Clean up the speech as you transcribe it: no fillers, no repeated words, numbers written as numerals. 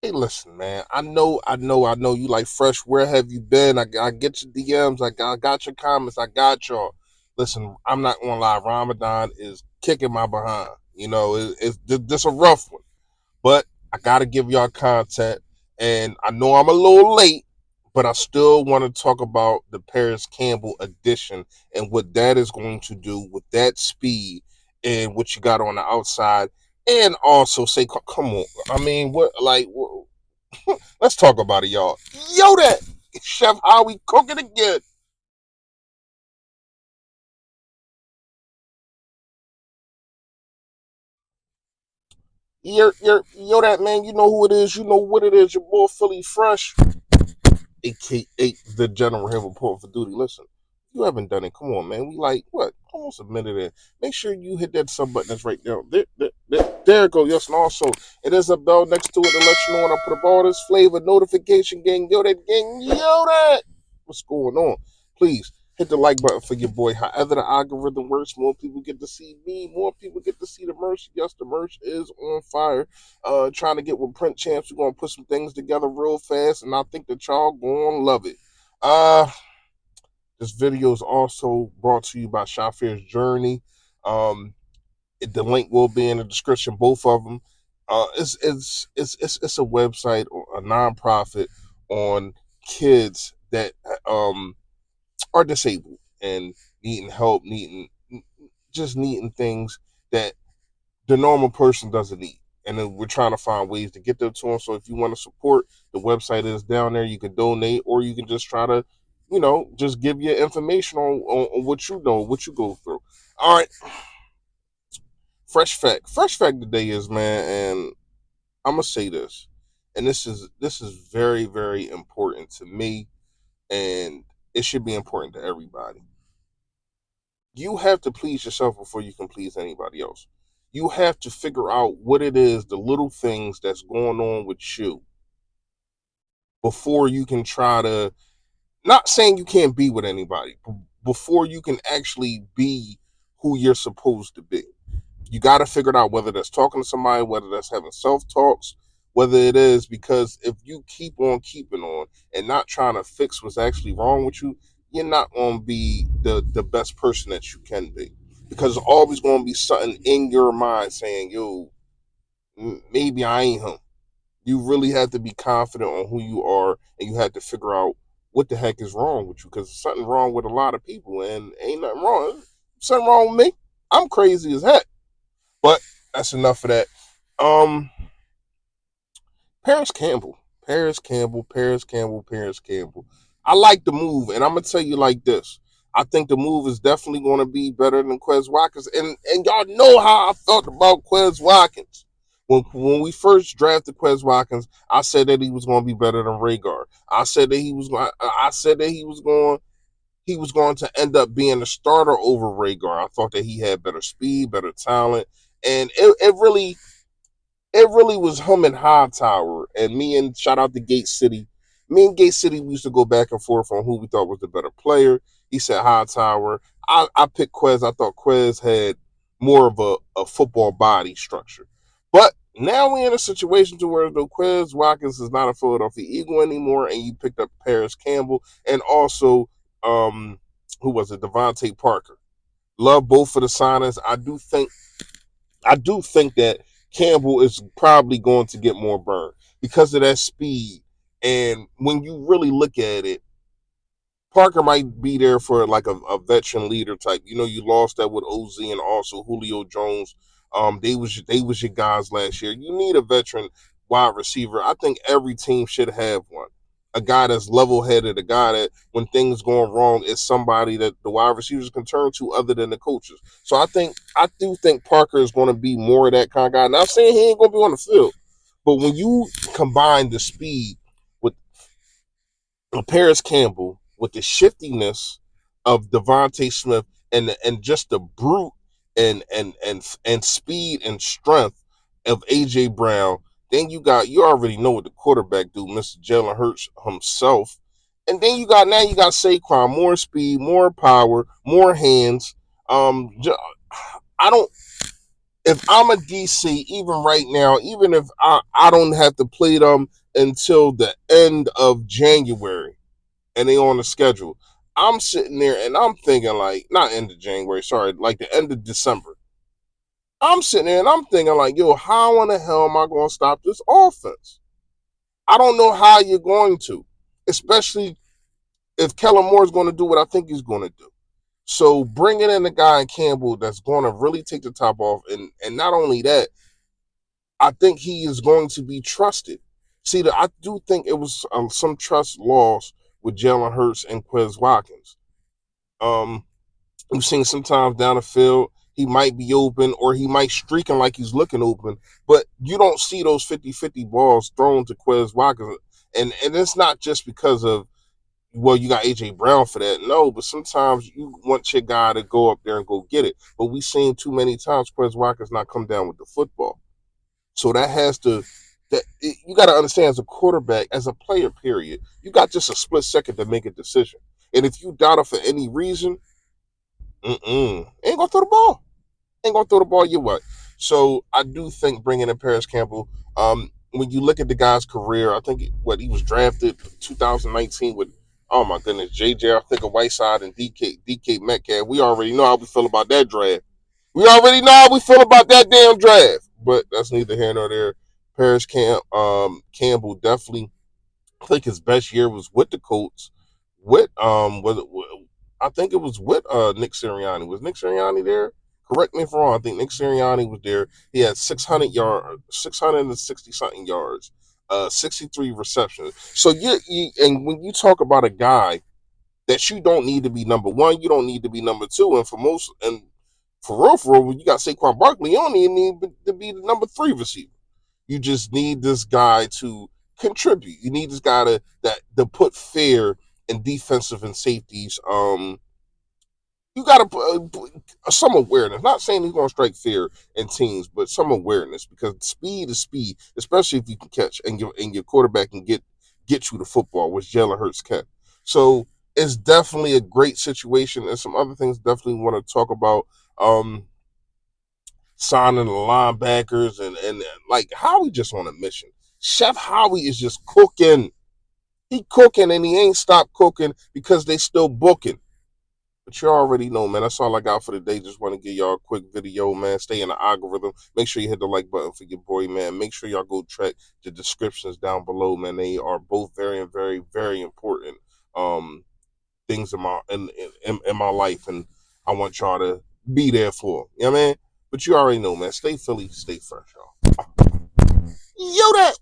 Hey, listen, man. I know. You like fresh. Where have you been? I get your DMs. I got your comments. I got y'all. Listen, I'm not gonna lie. Ramadan is kicking my behind. It's just a rough one. But I gotta give y'all content, and I know I'm a little late, but I still want to talk about the Paris Campbell edition and what that is going to do with that speed and what you got on the outside, and also say, come on, I mean, let's talk about it, y'all. Yo, that Chef Howie cooking again. Yo, that man. You know who it is. You know what it is. Your boy Philly Fresh, aka the General Him report for duty. Listen, if you haven't done it, come on, man. We like what? Almost a minute in. Make sure you hit that sub button that's right there. There it go. Yes, and also it is a bell next to it to let you know when I put up all this flavor notification gang. Yo, that gang. Yo, that. What's going on? Please hit the like button for your boy. However the algorithm works, more people get to see me, more people get to see the merch. Yes, the merch is on fire. Trying to get with print champs. We're gonna put some things together real fast, and I think that y'all gonna love it. Uh this video is also brought to you by Shafirs Journey. Um, the link will be in the description, both of them. It's a website or a nonprofit on kids that are disabled and needing help, needing things that the normal person doesn't need. And then we're trying to find ways to get them to them. So if you want to support, the website is down there. You can donate, or you can just try to, just give your information on what you know, what you go through. All right, fresh fact. Fresh fact today is, man, and I'm gonna say this, and this is very very important to me, and it should be important to everybody. You have to please yourself before you can please anybody else. You have to figure out what it is, the little things that's going on with you before you can try to, not saying you can't be with anybody, but before you can actually be who you're supposed to be. You got to figure it out, whether that's talking to somebody, whether that's having self talks, whether it is, because if you keep on keeping on and not trying to fix what's actually wrong with you, you're not going to be the best person that you can be, because there's always going to be something in your mind saying, yo, maybe I ain't him. You really have to be confident on who you are, and you have to figure out what the heck is wrong with you, because there's something wrong with a lot of people, and ain't nothing wrong. Something wrong with me. I'm crazy as heck. But that's enough of that. Um, Paris Campbell, Paris Campbell, Paris Campbell, Paris Campbell. I like the move, and I'm gonna tell you like this. I think the move is definitely going to be better than Quez Watkins, and y'all know how I felt about Quez Watkins. When we first drafted Quez Watkins, I said that he was going to be better than Rhaegar. I said that he was. I said that he was going to end up being a starter over Rhaegar. I thought that he had better speed, better talent, and it really was him and Hightower, and me and shout out to Gate City. Me and Gate City, we used to go back and forth on who we thought was the better player. He said Hightower. I picked Quez. I thought Quez had more of a football body structure. But now we're in a situation to where though Quez Watkins is not a Philadelphia Eagle anymore, and you picked up Paris Campbell and also who was it, Devontae Parker. Love both of the signings. I do think that Campbell is probably going to get more burn because of that speed. And when you really look at it, Parker might be there for like a veteran leader type. You lost that with OZ and also Julio Jones. They was your guys last year. You need a veteran wide receiver. I think every team should have one. A guy that's level headed, a guy that when things going wrong is somebody that the wide receivers can turn to other than the coaches. So I do think Parker is going to be more of that kind of guy. Not saying he ain't going to be on the field, but when you combine the speed with Paris Campbell with the shiftiness of Devontae Smith and just the brute and speed and strength of AJ Brown, then you already know what the quarterback do, Mr. Jalen Hurts himself. And then you got Saquon, more speed, more power, more hands. I don't if I'm a DC, even right now, even if I don't have to play them until the end of January and they on the schedule, I'm sitting there and I'm thinking like, not end of January, sorry, like the end of December. I'm sitting there and I'm thinking like, yo, how in the hell am I going to stop this offense? I don't know how you're going to, especially if Kellen Moore is going to do what I think he's going to do. So bringing in a guy in Campbell that's going to really take the top off, and not only that, I think he is going to be trusted. See, I do think it was some trust lost with Jalen Hurts and Quez Watkins. Um, we've seen sometimes down the field he might be open or he might streaking like he's looking open, but you don't see those 50-50 balls thrown to Quez Watkins. And it's not just because of, well, you got AJ Brown for that. No, but sometimes you want your guy to go up there and go get it. But we've seen too many times Quez Watkins not come down with the football. So that has to, you got to understand, as a quarterback, as a player, period, you got just a split second to make a decision. And if you doubt it for any reason, ain't gonna throw the ball. Ain't gonna throw the ball your way. So I do think bringing in Paris Campbell. When you look at the guy's career, I think what he was drafted 2019 with. Oh my goodness, JJ, I think of Whiteside and DK Metcalf. We already know how we feel about that draft. We already know how we feel about that damn draft. But that's neither here nor there. Campbell definitely, I think his best year was with the Colts. With I think it was with Nick Sirianni. Was Nick Sirianni there? Correct me if I'm wrong. I think Nick Sirianni was there. He had 660 something yards, 63 receptions. So and when you talk about a guy that you don't need to be number one, you don't need to be number two, and for real, when you got Saquon Barkley, you don't even need to be the number three receiver. You just need this guy to contribute. You need this guy to put fear in defensive and safeties. You got to put some awareness. Not saying he's going to strike fear in teams, but some awareness, because speed is speed, especially if you can catch and your quarterback can get you the football, which Jalen Hurts can. So it's definitely a great situation, and some other things definitely want to talk about. Signing the linebackers and like Howie just on a mission. Chef Howie is just cooking. He cooking and he ain't stopped cooking because they still booking. But you already know, man. That's all I got for today. Just want to give y'all a quick video, man. Stay in the algorithm. Make sure you hit the like button for your boy, man. Make sure y'all go check the descriptions down below, man. They are both very, very, very important things in my life, and I want y'all to be there for. You know what I mean? But you already know, man. Stay Philly, stay fresh, y'all. Yo, that.